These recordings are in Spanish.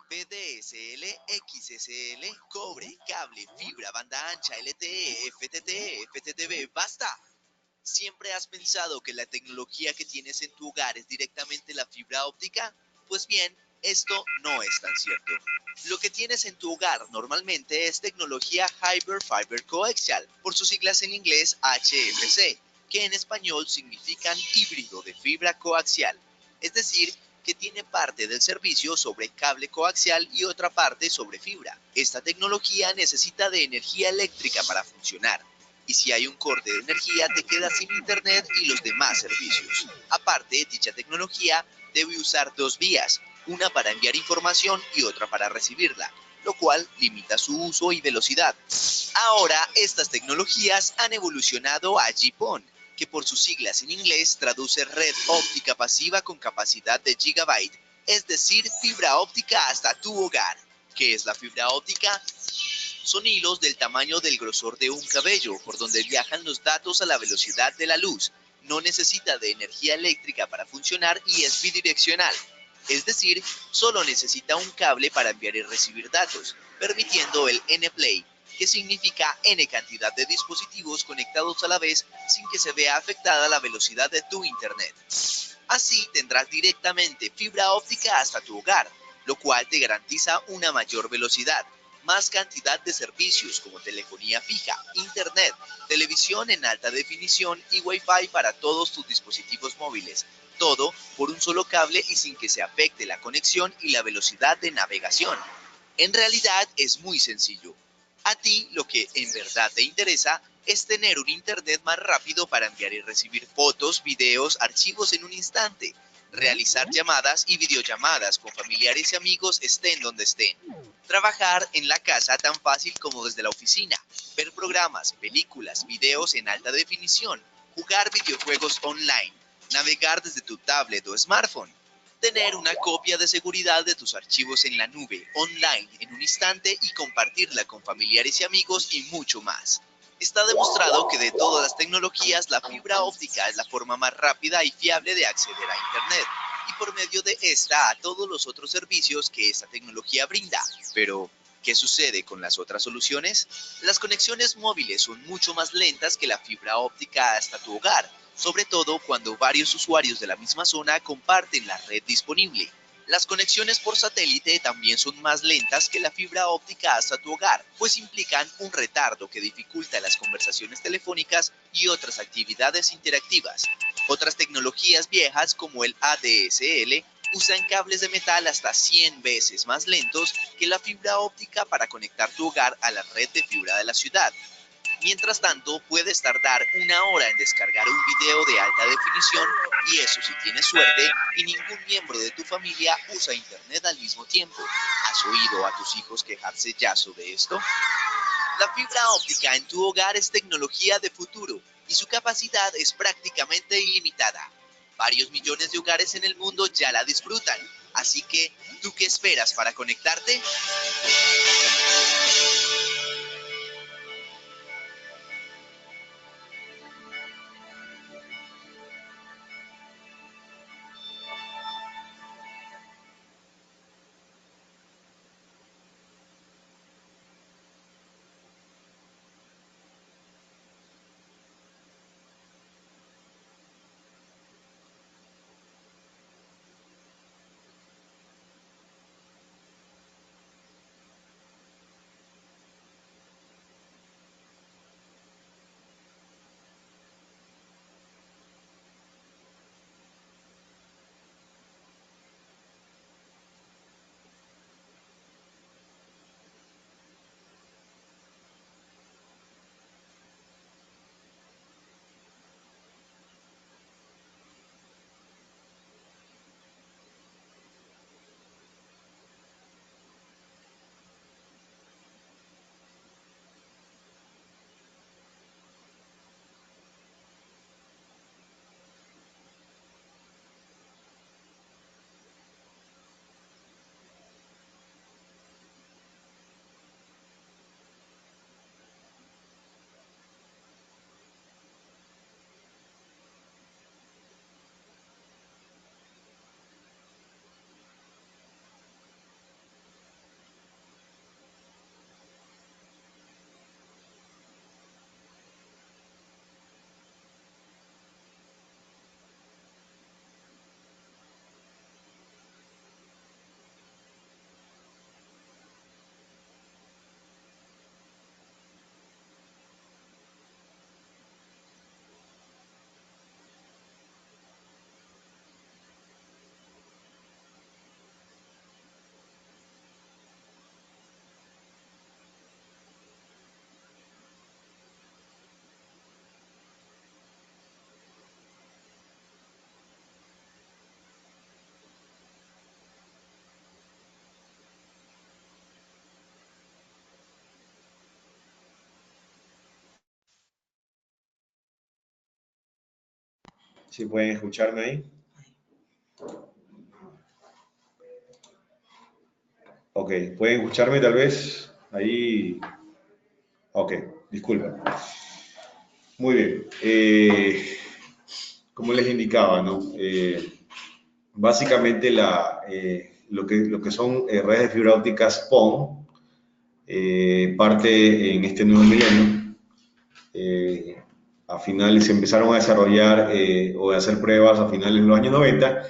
VDSL, XSL, cobre, cable, fibra, banda ancha, LTE, FTTE, FTTB, ¡basta! ¿Siempre has pensado que la tecnología que tienes en tu hogar es directamente la fibra óptica? Pues bien, esto no es tan cierto. Lo que tienes en tu hogar normalmente es tecnología Hyper Fiber Coaxial, por sus siglas en inglés HFC, que en español significan híbrido de fibra coaxial. Es decir, que tiene parte del servicio sobre cable coaxial y otra parte sobre fibra. Esta tecnología necesita de energía eléctrica para funcionar, y si hay un corte de energía te quedas sin internet y los demás servicios. Aparte, dicha tecnología debe usar dos vías, una para enviar información y otra para recibirla, lo cual limita su uso y velocidad. Ahora, estas tecnologías han evolucionado a GPON, que por sus siglas en inglés traduce red óptica pasiva con capacidad de gigabyte, es decir, fibra óptica hasta tu hogar. ¿Qué es la fibra óptica? Son hilos del tamaño del grosor de un cabello, por donde viajan los datos a la velocidad de la luz. No necesita de energía eléctrica para funcionar y es bidireccional. Es decir, solo necesita un cable para enviar y recibir datos, permitiendo el N-Play, que significa N cantidad de dispositivos conectados a la vez sin que se vea afectada la velocidad de tu internet. Así tendrás directamente fibra óptica hasta tu hogar, lo cual te garantiza una mayor velocidad, más cantidad de servicios como telefonía fija, internet, televisión en alta definición y Wi-Fi para todos tus dispositivos móviles. Todo por un solo cable y sin que se afecte la conexión y la velocidad de navegación. En realidad es muy sencillo. A ti lo que en verdad te interesa es tener un internet más rápido para enviar y recibir fotos, videos, archivos en un instante, realizar llamadas y videollamadas con familiares y amigos estén donde estén, trabajar en la casa tan fácil como desde la oficina, ver programas, películas, videos en alta definición, jugar videojuegos online, navegar desde tu tablet o smartphone, tener una copia de seguridad de tus archivos en la nube, online, en un instante y compartirla con familiares y amigos y mucho más. Está demostrado que de todas las tecnologías, la fibra óptica es la forma más rápida y fiable de acceder a Internet, y por medio de esta a todos los otros servicios que esta tecnología brinda. Pero, ¿qué sucede con las otras soluciones? Las conexiones móviles son mucho más lentas que la fibra óptica hasta tu hogar, sobre todo cuando varios usuarios de la misma zona comparten la red disponible. Las conexiones por satélite también son más lentas que la fibra óptica hasta tu hogar, pues implican un retardo que dificulta las conversaciones telefónicas y otras actividades interactivas. Otras tecnologías viejas como el ADSL usan cables de metal hasta 100 veces más lentos que la fibra óptica para conectar tu hogar a la red de fibra de la ciudad. Mientras tanto, puedes tardar una hora en descargar un video de alta definición, y eso si tienes suerte y ningún miembro de tu familia usa internet al mismo tiempo. ¿Has oído a tus hijos quejarse ya sobre esto? La fibra óptica en tu hogar es tecnología de futuro y su capacidad es prácticamente ilimitada. Varios millones de hogares en el mundo ya la disfrutan, así que, ¿tú qué esperas para conectarte? Si pueden escucharme ahí. Ok, ¿pueden escucharme tal vez? Ahí. Ok, disculpen. Muy bien. Como les indicaba, ¿no? Básicamente lo que son redes de fibra óptica SPON parte en este nuevo milenio. A finales se empezaron a desarrollar o a hacer pruebas a finales de los años 90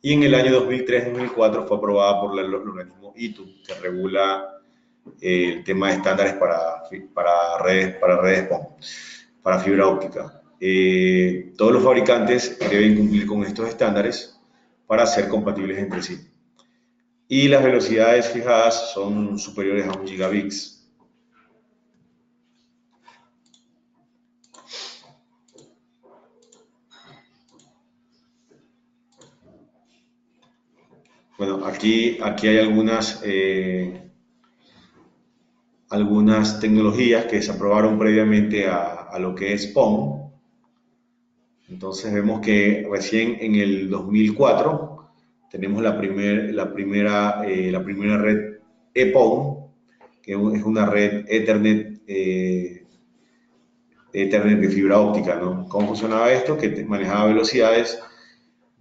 y en el año 2003-2004 fue aprobada por el organismo ITU, que regula el tema de estándares para redes PON, para fibra óptica. Todos los fabricantes deben cumplir con estos estándares para ser compatibles entre sí. Y las velocidades fijadas son superiores a 1 gigabits. Bueno, aquí hay algunas tecnologías que se aprobaron previamente a lo que es PON. Entonces vemos que recién en el 2004 tenemos la primera red EPON, que es una red Ethernet de fibra óptica, ¿no? ¿Cómo funcionaba esto? Que manejaba velocidades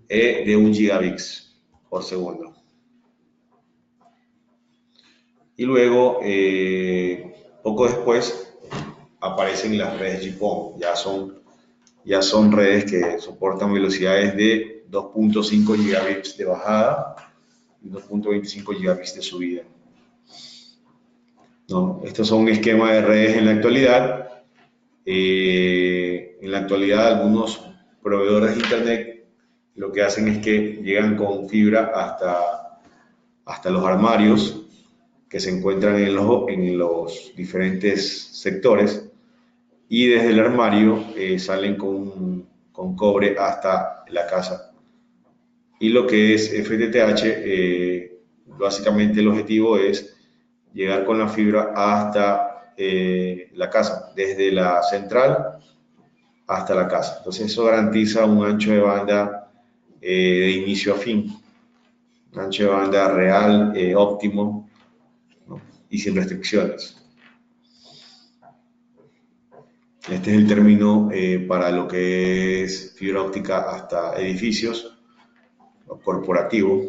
de 1 gigabits por segundo. Y luego, poco después, aparecen las redes GPON. Ya son redes que soportan velocidades de 2.5 gigabits de bajada y 2.25 gigabits de subida. ¿No? Estos son un esquema de redes en la actualidad. En la actualidad, algunos proveedores de Internet lo que hacen es que llegan con fibra hasta los armarios que se encuentran en los diferentes sectores y desde el armario salen con cobre hasta la casa. Y lo que es FTTH, básicamente el objetivo es llegar con la fibra hasta la casa, desde la central hasta la casa. Entonces eso garantiza un ancho de banda de inicio a fin, un ancho de banda real, óptimo, ¿no? Y sin restricciones. Este es el término para lo que es fibra óptica hasta edificios, corporativo,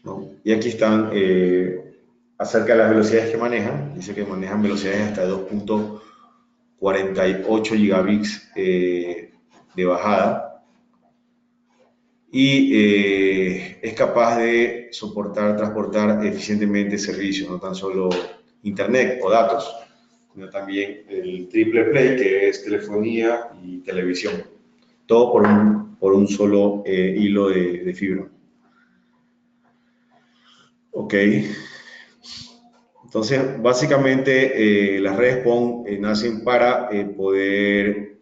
¿no? Y aquí están acerca de las velocidades que manejan. Dice que manejan velocidades hasta 2.48 gigabits de bajada y es capaz de transportar eficientemente servicios, no tan solo internet o datos, sino también el triple play, que es telefonía y televisión, todo por un solo hilo de fibra. Ok, entonces básicamente las redes PON nacen para poder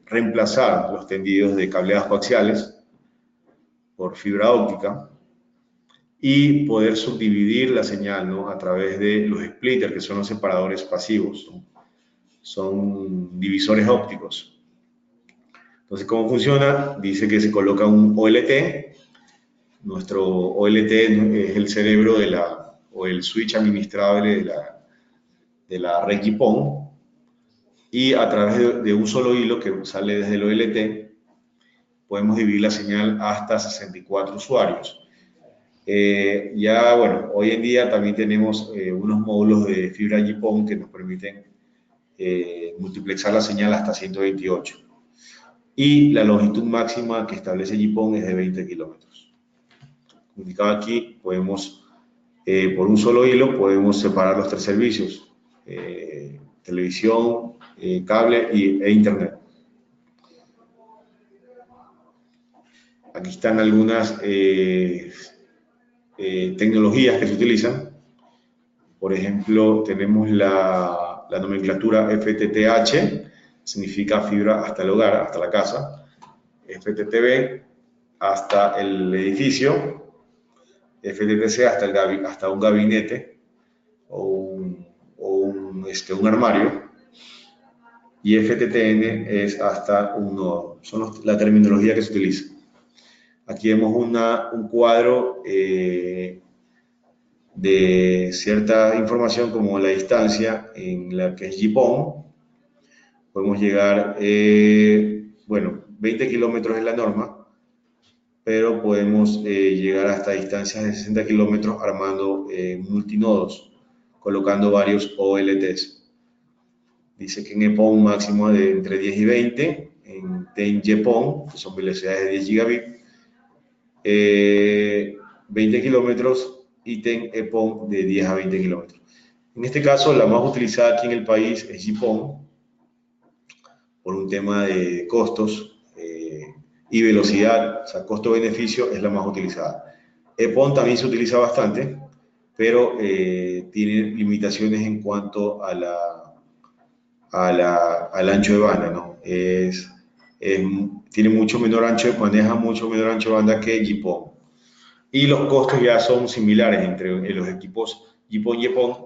reemplazar los tendidos de cableados coaxiales por fibra óptica y poder subdividir la señal, ¿no? A través de los splitters, que son los separadores pasivos, ¿no? Son divisores ópticos. Entonces, ¿cómo funciona? Dice que se coloca un OLT. Nuestro OLT es el cerebro o el switch administrable de la red GPON, y a través de un solo hilo que sale desde el OLT podemos dividir la señal hasta 64 usuarios. Ya, bueno, hoy en día también tenemos unos módulos de fibra GPON que nos permiten multiplexar la señal hasta 128. Y la longitud máxima que establece GPON es de 20 kilómetros. Como indicaba aquí, podemos, por un solo hilo, podemos separar los tres servicios, televisión, cable e internet. Aquí están algunas tecnologías que se utilizan. Por ejemplo, tenemos la nomenclatura FTTH, significa fibra hasta el hogar, hasta la casa. FTTB, hasta el edificio. FTTC, hasta un gabinete o un armario. y FTTN es hasta un nodo. Son la terminología que se utiliza. Aquí vemos un cuadro de cierta información como la distancia en la que es GPON. Podemos llegar, bueno, 20 kilómetros es la norma, pero podemos llegar hasta distancias de 60 kilómetros armando multinodos, colocando varios OLTs. Dice que en EPON máximo de entre 10 y 20, en TEN-YPON, que son velocidades de 10 gigabit, 20 kilómetros, y TEN-EPON de 10 a 20 kilómetros. En este caso, la más utilizada aquí en el país es GPON, por un tema de costos y velocidad, o sea, costo-beneficio es la más utilizada. EPON también se utiliza bastante, pero tiene limitaciones en cuanto a al ancho de banda, ¿no? Tiene mucho menor ancho, maneja mucho menor ancho de banda que GPON. Y los costos ya son similares entre los equipos GPON y EPON,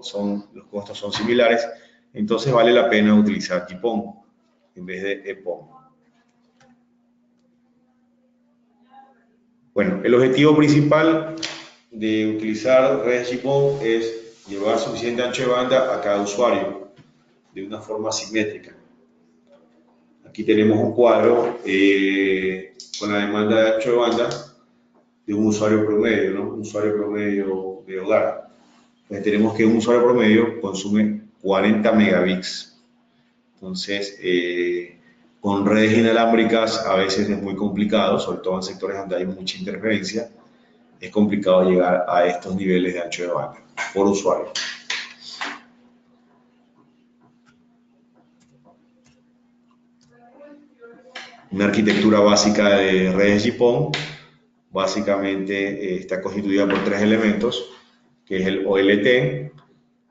los costos son similares, entonces vale la pena utilizar GPON en vez de EPON. Bueno, el objetivo principal de utilizar redes GPON es llevar suficiente ancho de banda a cada usuario de una forma simétrica. Aquí tenemos un cuadro con la demanda de ancho de banda de un usuario promedio, ¿no? Un usuario promedio de hogar. Entonces tenemos que un usuario promedio consume 40 megabits. Entonces, con redes inalámbricas a veces es muy complicado, sobre todo en sectores donde hay mucha interferencia, es complicado llegar a estos niveles de ancho de banda por usuario. Una arquitectura básica de redes GPON básicamente está constituida por tres elementos, que es el OLT,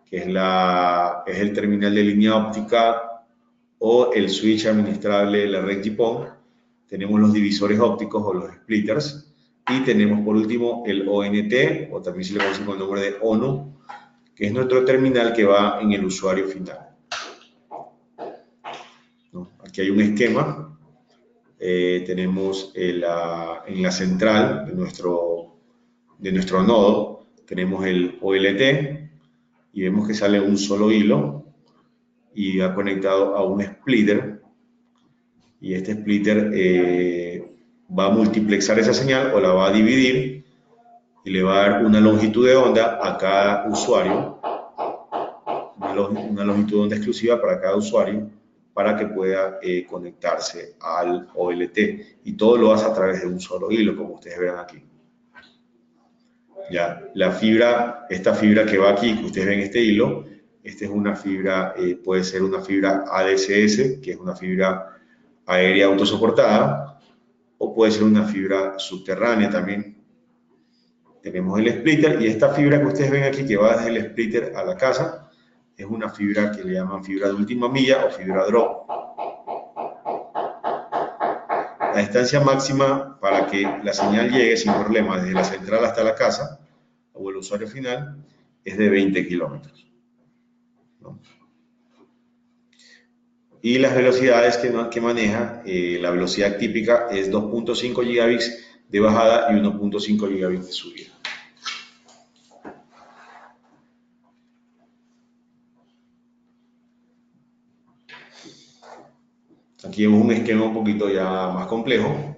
que es el terminal de línea óptica o el switch administrable de la red GPON. Tenemos los divisores ópticos o los splitters, y tenemos por último el ONT, o también se le conoce con el nombre de ONU, que es nuestro terminal que va en el usuario final. ¿No? Aquí hay un esquema. Tenemos en la central de nuestro nodo, tenemos el OLT, y vemos que sale un solo hilo y va conectado a un splitter, y este splitter va a multiplexar esa señal o la va a dividir y le va a dar una longitud de onda a cada usuario, una longitud de onda exclusiva para cada usuario, para que pueda conectarse al OLT, y todo lo hace a través de un solo hilo, como ustedes ven aquí. Ya, esta fibra que va aquí, que ustedes ven este hilo, esta es una fibra, puede ser una fibra ADSS, que es una fibra aérea autosoportada, o puede ser una fibra subterránea también. Tenemos el splitter, y esta fibra que ustedes ven aquí, que va desde el splitter a la casa, es una fibra que le llaman fibra de última milla o fibra drop. La distancia máxima para que la señal llegue sin problema desde la central hasta la casa o el usuario final es de 20 kilómetros, ¿no? Y las velocidades que maneja, la velocidad típica es 2.5 gigabits de bajada y 1.5 gigabits de subida. Aquí vemos un esquema un poquito ya más complejo.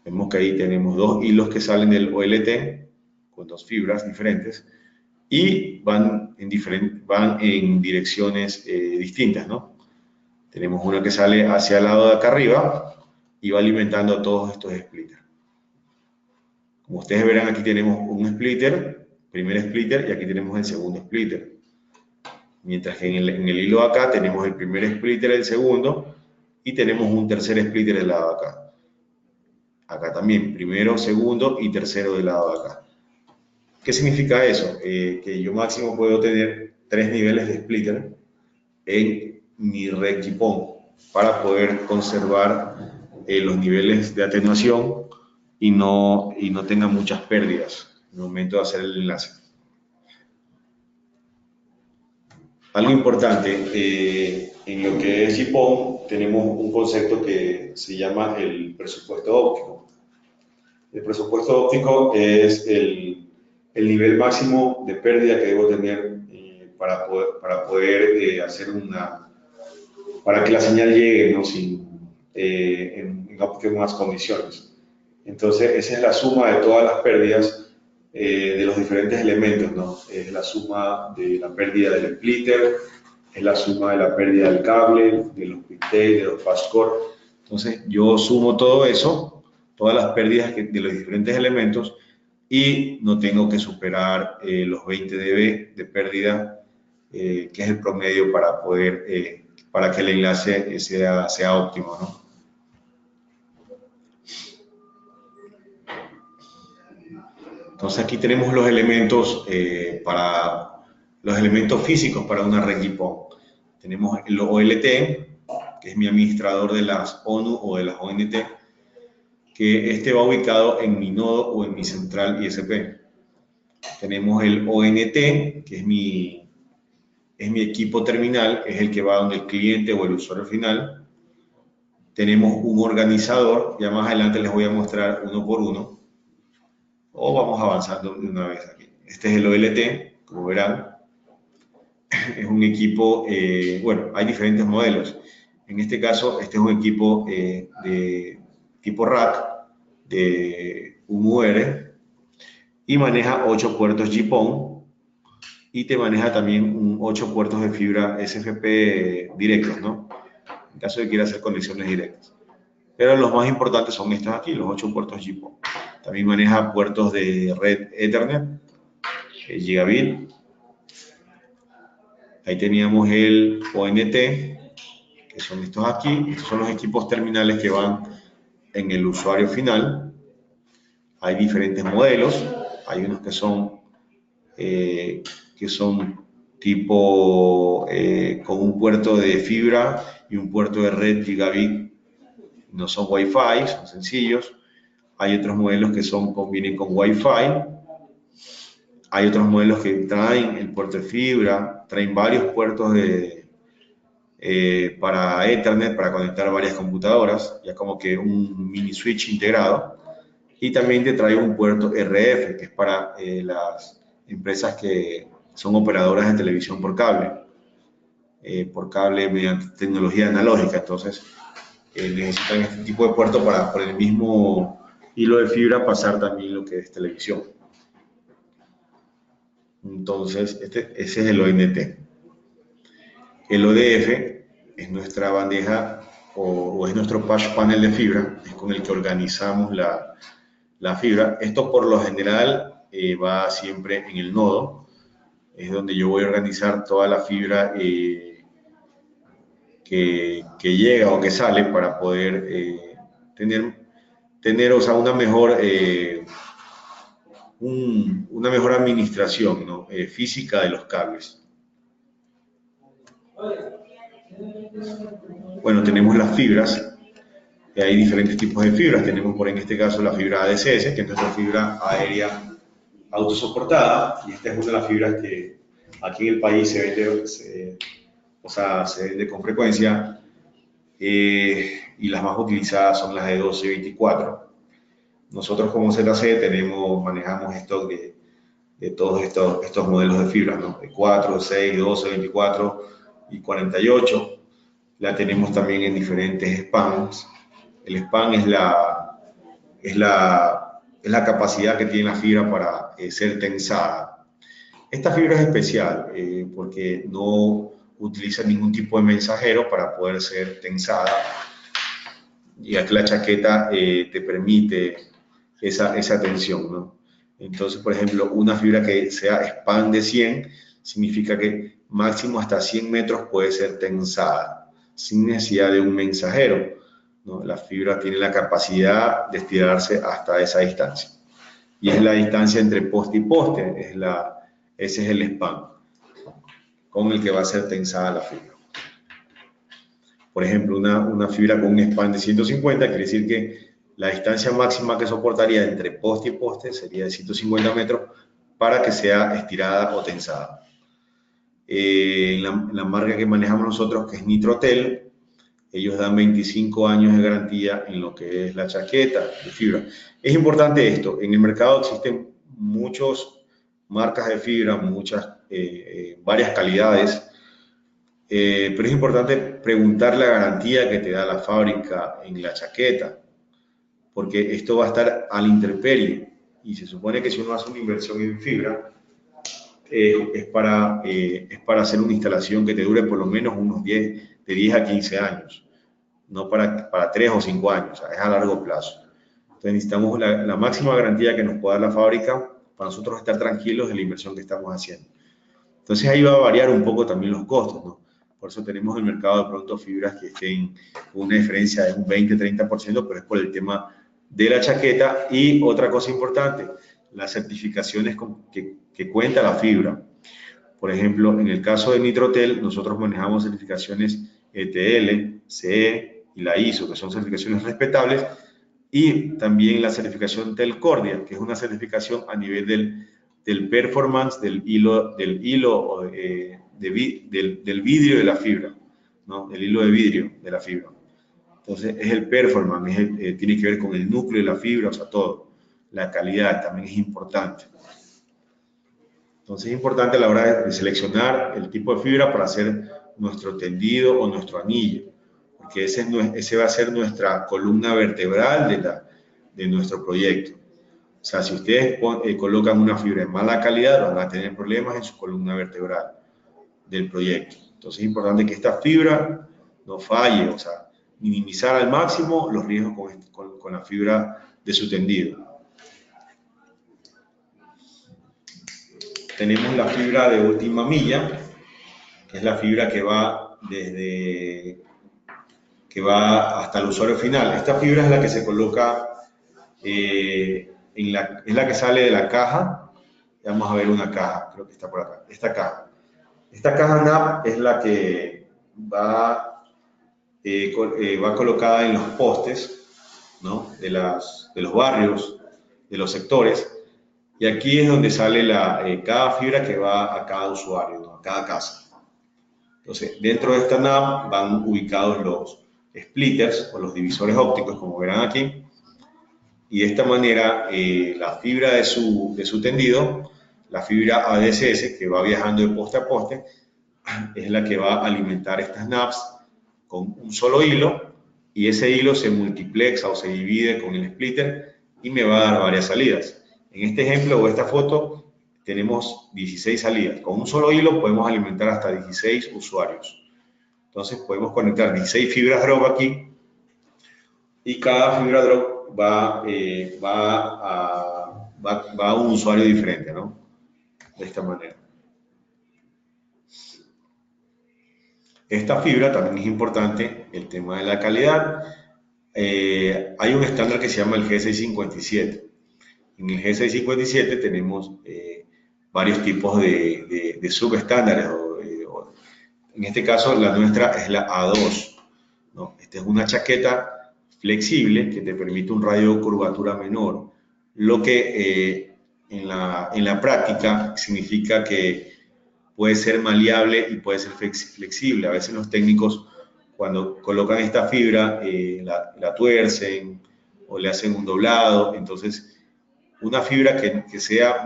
Vemos que ahí tenemos dos hilos que salen del OLT con dos fibras diferentes y van en direcciones distintas, ¿no? Tenemos una que sale hacia el lado de acá arriba y va alimentando a todos estos splitters. Como ustedes verán, aquí tenemos un splitter, primer splitter, y aquí tenemos el segundo splitter. Mientras que en el hilo de acá tenemos el primer splitter, el segundo, y tenemos un tercer splitter del lado de acá. Acá también, primero, segundo y tercero del lado de acá. ¿Qué significa eso? Que yo máximo puedo tener 3 niveles de splitter en mi red GPON para poder conservar los niveles de atenuación y no tenga muchas pérdidas en el momento de hacer el enlace. Algo importante, En lo que es GPON tenemos un concepto que se llama el presupuesto óptico. El presupuesto óptico es el nivel máximo de pérdida que debo tener para poder hacer para que la señal llegue, ¿no? En óptimas condiciones. Entonces, esa es la suma de todas las pérdidas de los diferentes elementos, ¿no? Es la suma de la pérdida del splitter, es la suma de la pérdida del cable, de los pigtails, de los fastcore. Entonces, yo sumo todo eso, todas las pérdidas de los diferentes elementos, y no tengo que superar los 20 dB de pérdida, que es el promedio para que el enlace sea óptimo, ¿no? Entonces aquí tenemos los elementos los elementos físicos para una red GPON. Tenemos el OLT, que es mi administrador de las ONU o de las ONT, que este va ubicado en mi nodo o en mi central ISP. Tenemos el ONT, que es mi equipo terminal, es el que va donde el cliente o el usuario final. Tenemos un organizador, ya más adelante les voy a mostrar uno por uno, o vamos avanzando de una vez aquí. Este es el OLT, como verán. Es un equipo, bueno, hay diferentes modelos. En este caso, este es un equipo de tipo rack, de UR, y maneja 8 puertos GPON, y te maneja también 8 puertos de fibra SFP directos, ¿no? En caso de quieras hacer conexiones directas. Pero los más importantes son estos aquí, los 8 puertos GPON. También maneja puertos de red Ethernet, gigabit. Ahí teníamos el ONT, que son estos aquí. Estos son los equipos terminales que van en el usuario final. Hay diferentes modelos. Hay unos que son tipo con un puerto de fibra y un puerto de red gigabit. No son Wi-Fi, son sencillos. Hay otros modelos que vienen con Wi-Fi. Hay otros modelos que traen el puerto de fibra, traen varios puertos para Ethernet, para conectar varias computadoras, ya como que un mini switch integrado. Y también te trae un puerto RF, que es para las empresas que son operadoras de televisión por cable mediante tecnología analógica. Entonces, necesitan este tipo de puerto para por el mismo hilo de fibra pasar también lo que es televisión. Entonces, ese es el ONT. El ODF es nuestra bandeja o es nuestro patch panel de fibra, es con el que organizamos la fibra. Esto por lo general va siempre en el nodo, es donde yo voy a organizar toda la fibra que llega o que sale para poder tener o sea, una mejor administración, ¿no? Física de los cables. Bueno, tenemos las fibras, hay diferentes tipos de fibras. Tenemos en este caso la fibra ADSS, que es nuestra fibra aérea autosoportada, y esta es una de las fibras que aquí en el país se vende con frecuencia, y las más utilizadas son las de 12 y 24. Nosotros como ZC manejamos stock de todos estos modelos de fibras, ¿no? De 4, 6, 12, 24 y 48. La tenemos también en diferentes spans. El span es la capacidad que tiene la fibra para ser tensada. Esta fibra es especial porque no utiliza ningún tipo de mensajero para poder ser tensada, ya que la chaqueta te permite esa tensión, ¿no? Entonces, por ejemplo, una fibra que sea span de 100 significa que máximo hasta 100 metros puede ser tensada sin necesidad de un mensajero, ¿no? La fibra tiene la capacidad de estirarse hasta esa distancia. Y es la distancia entre poste y poste, ese es el span con el que va a ser tensada la fibra. Por ejemplo, una fibra con un span de 150 quiere decir que la distancia máxima que soportaría entre poste y poste sería de 150 metros para que sea estirada o tensada. La marca que manejamos nosotros, que es Nitrotel, ellos dan 25 años de garantía en lo que es la chaqueta de fibra. Es importante esto, en el mercado existen muchas marcas de fibra, varias calidades, pero es importante preguntar la garantía que te da la fábrica en la chaqueta, porque esto va a estar a la intemperie, y se supone que si uno hace una inversión en fibra, es para hacer una instalación que te dure por lo menos de 10 a 15 años, no para 3 o 5 años, o sea, es a largo plazo. Entonces necesitamos la máxima garantía que nos pueda dar la fábrica para nosotros estar tranquilos de la inversión que estamos haciendo. Entonces ahí va a variar un poco también los costos, ¿no? Por eso tenemos en el mercado de pronto fibras que estén con una diferencia de un 20-30%, pero es por el tema de la chaqueta. Y otra cosa importante, las certificaciones que cuenta la fibra. Por ejemplo, en el caso de Nitrotel, nosotros manejamos certificaciones ETL, CE y la ISO, que son certificaciones respetables, y también la certificación Telcordia, que es una certificación a nivel del performance del hilo del vidrio de la fibra, ¿no? El hilo de vidrio de la fibra. Entonces, es el performance, tiene que ver con el núcleo de la fibra, o sea, todo. La calidad también es importante. Entonces, es importante a la hora de seleccionar el tipo de fibra para hacer nuestro tendido o nuestro anillo, porque ese va a ser nuestra columna vertebral de nuestro proyecto. O sea, si ustedes colocan una fibra de mala calidad, van a tener problemas en su columna vertebral del proyecto. Entonces es importante que esta fibra no falle, o sea, minimizar al máximo los riesgos con la fibra de su tendido. Tenemos la fibra de última milla, que es la fibra que va hasta el usuario final. Esta fibra es la que se coloca es la que sale de la caja. Vamos a ver una caja, creo que está por acá. Esta caja NAP es la que va colocada en los postes, ¿no? de los barrios, de los sectores. Y aquí es donde sale cada fibra que va a cada usuario, ¿no? A cada casa. Entonces, dentro de esta NAP van ubicados los splitters o los divisores ópticos, como verán aquí. Y de esta manera, la fibra de su tendido, la fibra ADSS, que va viajando de poste a poste, es la que va a alimentar estas NAPs con un solo hilo, y ese hilo se multiplexa o se divide con el splitter y me va a dar varias salidas. En este ejemplo o esta foto tenemos 16 salidas. Con un solo hilo podemos alimentar hasta 16 usuarios. Entonces podemos conectar 16 fibras drop aquí, y cada fibra drop va a un usuario diferente, ¿no? De esta manera. Esta fibra también es importante, el tema de la calidad. Hay un estándar que se llama el G657. En el G657 tenemos varios tipos de subestándares. En este caso, la nuestra es la A2, ¿no? Esta es una chaqueta flexible que te permite un radio de curvatura menor, lo que en la práctica significa que puede ser maleable y puede ser flexible. A veces los técnicos, cuando colocan esta fibra, la tuercen o le hacen un doblado. Entonces, una fibra que sea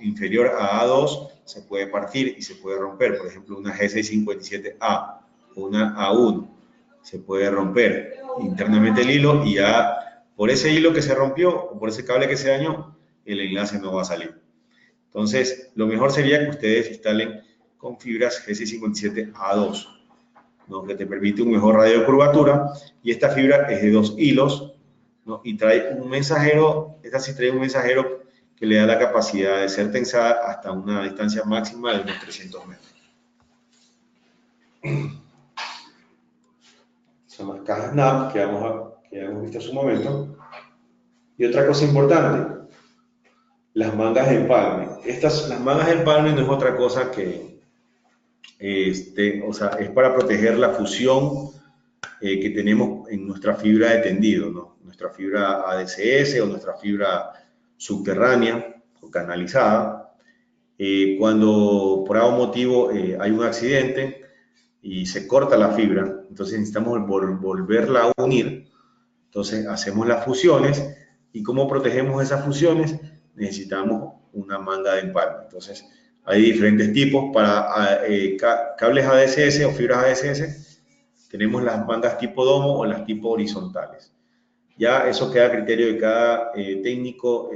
inferior a A2 se puede partir y se puede romper. Por ejemplo, una G657A o una A1 se puede romper internamente el hilo, y ya por ese hilo que se rompió o por ese cable que se dañó, el enlace no va a salir. Entonces, lo mejor sería que ustedes instalen con fibras G657A2, ¿no? Que te permite un mejor radio de curvatura, y esta fibra es de 2 hilos, ¿no? Y trae un mensajero. Esta sí trae un mensajero que le da la capacidad de ser tensada hasta una distancia máxima de unos 300 metros. Son las cajas NAP que hemos visto hace un momento. Y otra cosa importante, las mangas de empalme. Las mangas de empalme no es otra cosa que, o sea, es para proteger la fusión que tenemos en nuestra fibra de tendido, ¿no? Nuestra fibra ADSS o nuestra fibra subterránea o canalizada. Cuando por algún motivo hay un accidente y se corta la fibra, entonces necesitamos volverla a unir. Entonces hacemos las fusiones y ¿cómo protegemos esas fusiones? Necesitamos una manga de empalme. Entonces hay diferentes tipos para cables ADSS o fibras ADSS. Tenemos las mangas tipo domo o las tipo horizontales. Ya eso queda a criterio de cada técnico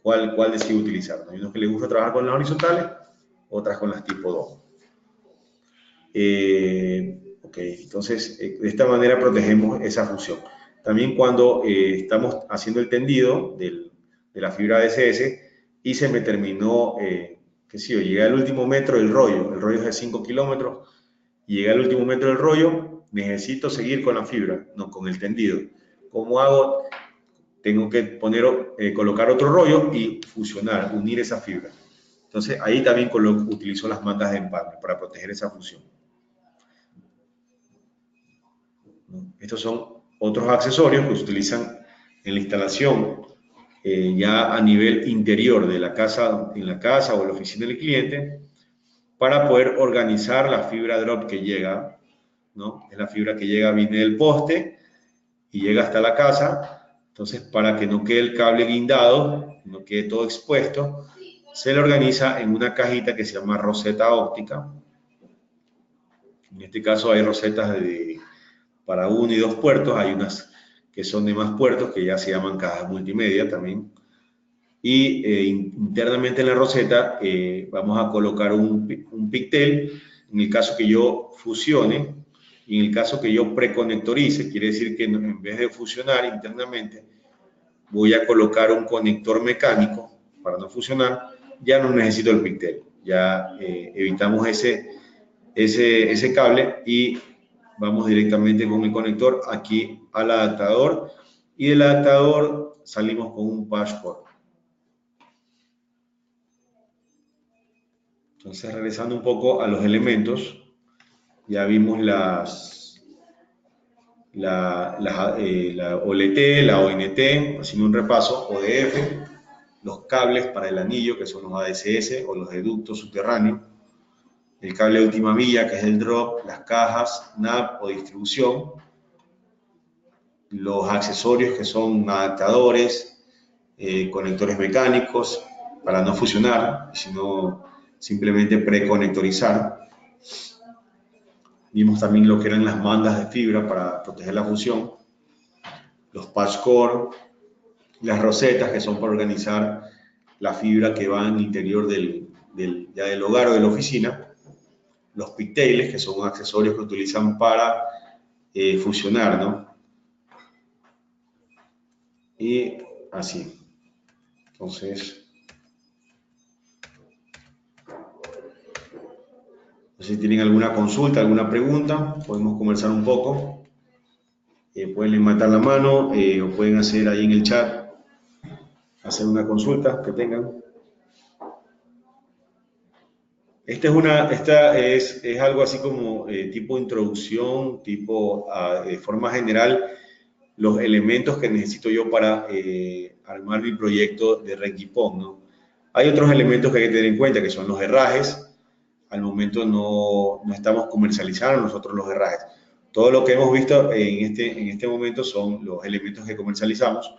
cuál decide utilizar. Hay unos que les gusta trabajar con las horizontales, otras con las tipo domo. Ok, entonces de esta manera protegemos esa fusión. También cuando estamos haciendo el tendido de la fibra ADSS y se me terminó, qué sé yo, llegué al último metro del rollo, el rollo es de 5 kilómetros, y llegué al último metro del rollo, necesito seguir con la fibra, no con el tendido. ¿Cómo hago? Tengo que colocar otro rollo y fusionar, unir esa fibra. Entonces ahí también utilizo las mangas de empalme para proteger esa fusión. Estos son otros accesorios que se utilizan en la instalación ya a nivel interior de la casa, en la casa o en la oficina del cliente, para poder organizar la fibra drop que llega, ¿no? Es la fibra que llega, viene del poste y llega hasta la casa. Entonces, para que no quede el cable guindado, no quede todo expuesto, se le organiza en una cajita que se llama roseta óptica. En este caso hay rosetas para 1 y 2 puertos, hay unas que son de más puertos, que ya se llaman cajas multimedia también. Y internamente en la roseta vamos a colocar un pigtail, en el caso que yo fusione, y en el caso que yo preconectorice, quiere decir que en vez de fusionar internamente, voy a colocar un conector mecánico para no fusionar, ya no necesito el pigtail, ya evitamos ese cable y vamos directamente con el conector aquí al adaptador y del adaptador salimos con un patch cord. Entonces, regresando un poco a los elementos, ya vimos la OLT, la ONT, haciendo un repaso, ODF, los cables para el anillo, que son los ADSS o los deductos subterráneos, el cable de última milla, que es el drop, las cajas, NAP o distribución, los accesorios que son adaptadores, conectores mecánicos para no fusionar, sino simplemente preconectorizar. Vimos también lo que eran las mangas de fibra para proteger la fusión, los patch cord, las rosetas que son para organizar la fibra que va en el interior del hogar o de la oficina, los pigtails que son accesorios que utilizan para fusionar, ¿no? Y así. Entonces, no sé si tienen alguna consulta, alguna pregunta, podemos conversar un poco. Pueden levantar la mano o pueden hacer ahí en el chat, hacer una consulta que tengan. Esta es algo así como tipo introducción, tipo de forma general, los elementos que necesito yo para armar mi proyecto de Renkipon, ¿no? Hay otros elementos que hay que tener en cuenta, que son los herrajes. Al momento no estamos comercializando nosotros los herrajes. Todo lo que hemos visto en este momento son los elementos que comercializamos,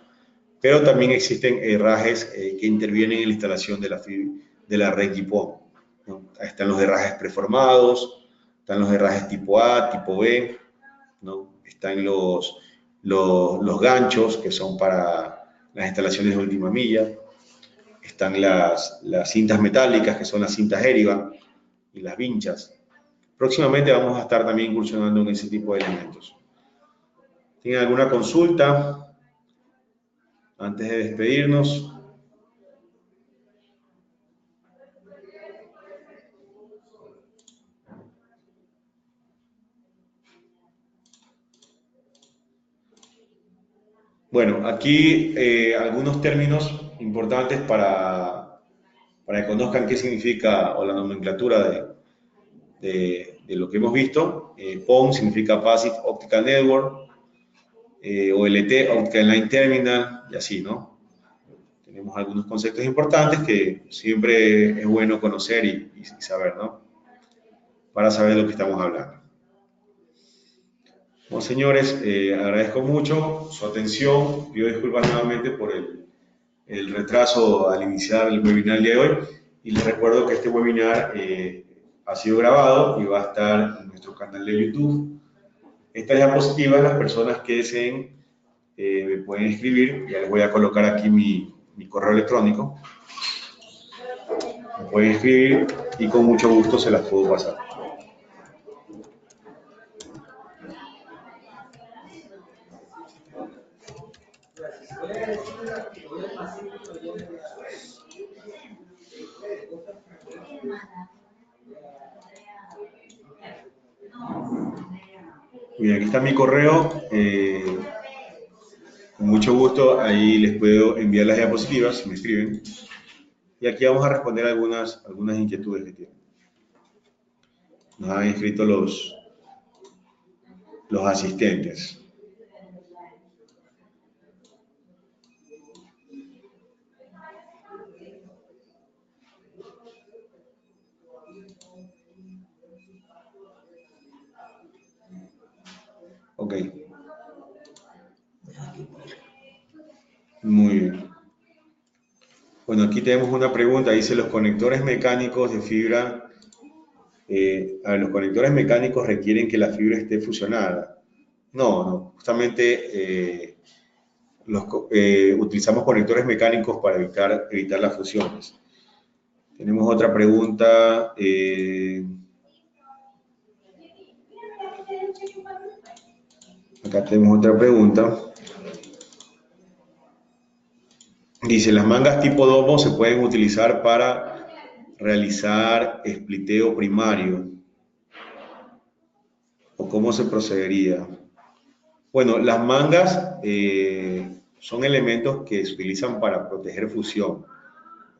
pero también existen herrajes que intervienen en la instalación de la Renkipon, ¿no? Están los herrajes preformados, están los herrajes tipo A, tipo B, ¿no? Están los ganchos que son para las instalaciones de última milla, están las cintas metálicas que son las cintas Erivan y las vinchas. Próximamente vamos a estar también incursionando en ese tipo de elementos. ¿Tienen alguna consulta antes de despedirnos? Bueno, aquí algunos términos importantes para que conozcan qué significa o la nomenclatura de lo que hemos visto. PON significa Passive Optical Network, OLT, Optical Line Terminal, y así, ¿no? Tenemos algunos conceptos importantes que siempre es bueno conocer y saber, ¿no? Para saber de lo que estamos hablando. Bueno, señores, agradezco mucho su atención. Pido disculpas nuevamente por el retraso al iniciar el webinar el día de hoy. Y les recuerdo que este webinar ha sido grabado y va a estar en nuestro canal de YouTube. Esta diapositiva, las personas que deseen me pueden escribir. Ya les voy a colocar aquí mi correo electrónico. Me pueden escribir y con mucho gusto se las puedo pasar. Bien, aquí está mi correo. Con mucho gusto, ahí les puedo enviar las diapositivas si me escriben. Y aquí vamos a responder algunas inquietudes que tienen. Nos han escrito los asistentes. Ok. Muy bien. Bueno, aquí tenemos una pregunta. Dice, los conectores mecánicos de fibra, los conectores mecánicos requieren que la fibra esté fusionada. No. Justamente utilizamos conectores mecánicos para evitar las fusiones. Tenemos otra pregunta. Acá tenemos otra pregunta. Dice, ¿las mangas tipo domo se pueden utilizar para realizar spliteo primario? ¿O cómo se procedería? Bueno, las mangas son elementos que se utilizan para proteger fusión.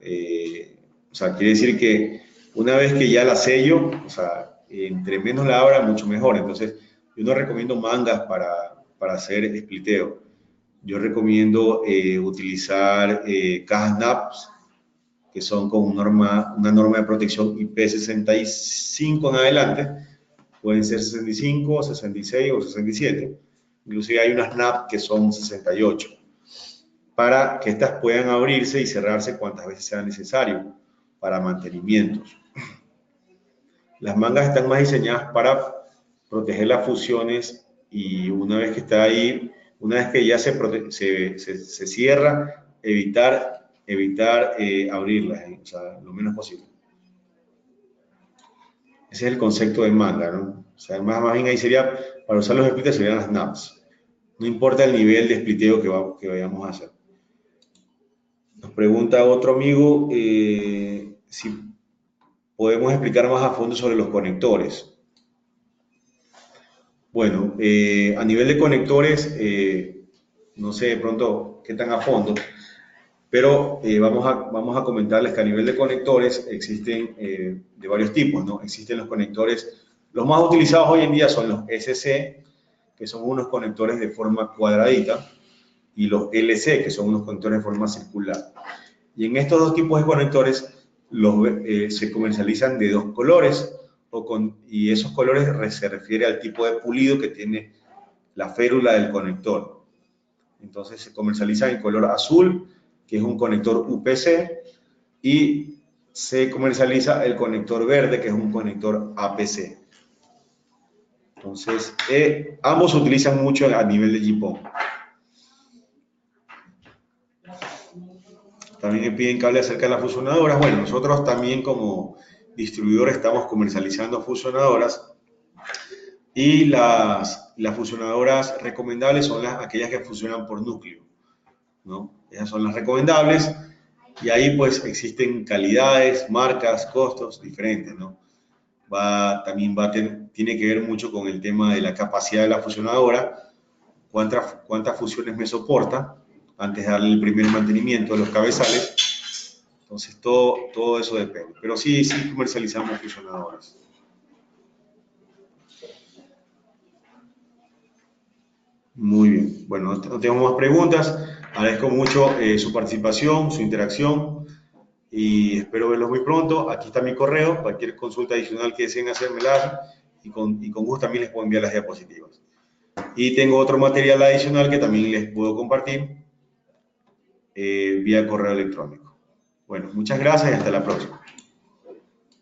O sea, quiere decir que una vez que ya la sello, o sea, entre menos la abra, mucho mejor. Entonces, yo no recomiendo mangas para hacer spliteo. Yo recomiendo utilizar cajas NAPS, que son con una norma de protección IP65 en adelante. Pueden ser 65, 66 o 67. Inclusive hay unas NAP que son 68, para que estas puedan abrirse y cerrarse cuantas veces sea necesario para mantenimientos. Las mangas están más diseñadas para proteger las fusiones y una vez que está ahí, una vez que ya se cierra, evitar abrirlas, o sea, lo menos posible. Ese es el concepto de manga, ¿no? O sea, más bien ahí sería, para usar los splitters serían las NAPs. No importa el nivel de spliteo que vayamos a hacer. Nos pregunta otro amigo si podemos explicar más a fondo sobre los conectores. Bueno, a nivel de conectores, no sé de pronto qué tan a fondo, pero vamos a comentarles que a nivel de conectores existen de varios tipos, ¿no? Existen los conectores, los más utilizados hoy en día son los SC, que son unos conectores de forma cuadradita, y los LC, que son unos conectores de forma circular. Y en estos dos tipos de conectores se comercializan de dos colores, y esos colores se refiere al tipo de pulido que tiene la férula del conector. Entonces se comercializa en color azul, que es un conector UPC, y se comercializa el conector verde, que es un conector APC. Entonces, ambos se utilizan mucho a nivel de GPON. También me piden que hable acerca de las fusionadoras. Bueno, nosotros también como distribuidores estamos comercializando fusionadoras, y las fusionadoras recomendables son aquellas que funcionan por núcleo, ¿no? Esas son las recomendables, y ahí pues existen calidades, marcas, costos diferentes, ¿no? Tiene que ver mucho con el tema de la capacidad de la fusionadora, cuántas fusiones me soporta antes de darle el primer mantenimiento de los cabezales. Entonces todo eso depende, pero sí comercializamos fusionadoras. Muy bien, bueno, no tenemos más preguntas. Agradezco mucho su participación, su interacción y espero verlos muy pronto. Aquí está mi correo, cualquier consulta adicional que deseen hacérmela y con gusto también les puedo enviar las diapositivas. Y tengo otro material adicional que también les puedo compartir vía correo electrónico. Bueno, muchas gracias y hasta la próxima.